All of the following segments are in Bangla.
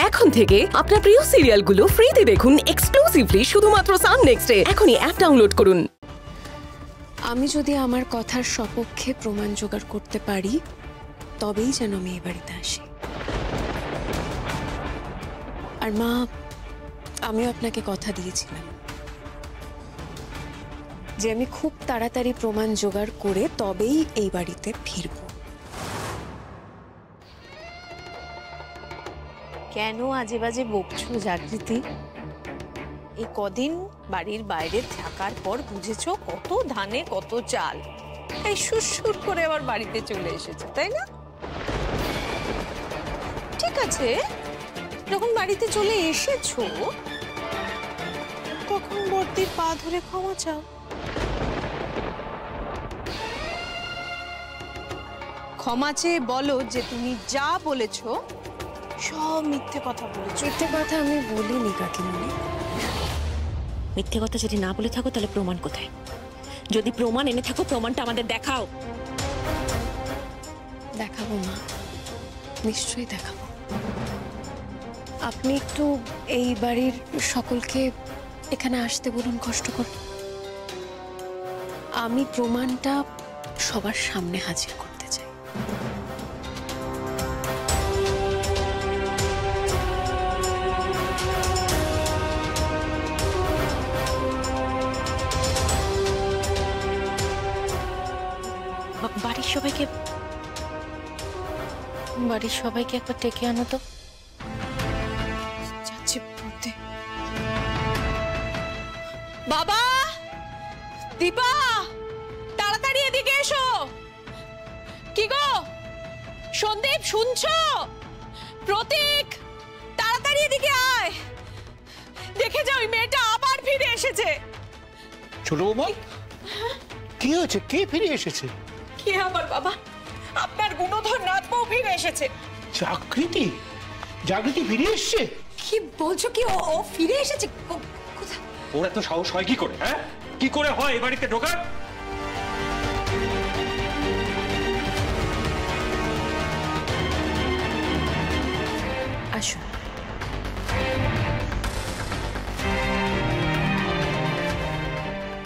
এখন থেকে আপনার প্রিয় সিরিয়ালগুলো ফ্রিতে দেখুন এক্সক্লুসিভলি শুধুমাত্র সান নেক্সটে। এখনই অ্যাপ ডাউনলোড করুন। আমি যদি আমার কথার সপক্ষে প্রমাণ জোগাড় করতে পারি তবেই যেন আমি এই বাড়িতে আসি। আর মা, আমিও আপনাকে কথা দিয়েছিলাম যে আমি খুব তাড়াতাড়ি প্রমাণ জোগাড় করে তবেই এই বাড়িতে ফিরব। কেন আজে বাজে বকছো জাগৃতি? এই কদিন বাড়ির বাইরে থাকার পর বুঝেছো কত ধানে কত চাল, এই সুরসুর করে আবার বাড়িতে চলে এসেছে, তাই না? ঠিক আছে, যখন বাড়িতে চলে এসেছো তখন বর্দির পা ধরে ক্ষমা চাও। ক্ষমা চেয়ে বলো যে তুমি যা বলেছো সব মিথ্যে কথা বলেছো। মিথ্যে কথা আমি বলিনি কাকিমণি। মিথ্যে কথা যদি না বলে থাকো তাহলে প্রমাণ কোথায়? যদি প্রমাণ এনে থাকো প্রমাণটা আমাদের দেখাও। দেখাবো মা, নিশ্চয়ই দেখাবো। আপনি একটু এই বাড়ির সকলকে এখানে আসতে বলুন কষ্ট করে। আমি প্রমাণটা সবার সামনে হাজির করতে চাই। বাড়ির সবাইকে একবার ডেকে আনো তো। যাচ্ছি বলতে। বাবা, দীপা, তাড়াতাড়ি এদিকে এসো। কি গো সন্দীপ, শুনছো? প্রতীক, তাড়াতাড়ি এদিকে আয়। দেখে যাও ওই মেয়েটা আবার ফিরে এসেছে। ছোট বৌমা, কি হয়েছে? কে ফিরে এসেছে? কি আবার বাবা, আপনার গুণধর নাতবউ ফিরে এসেছে। জাগৃতি? জাগৃতি ফিরে এসেছে? কি বলছো? কি ও ফিরে এসেছে? কোথায়? ওর এত সাহস হয় কি করে? হ্যাঁ, কি করে হয় এই বাড়িতে ঢোকার? আসুন।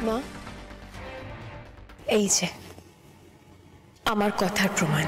মা, এই যে আমার কথার প্রমাণ।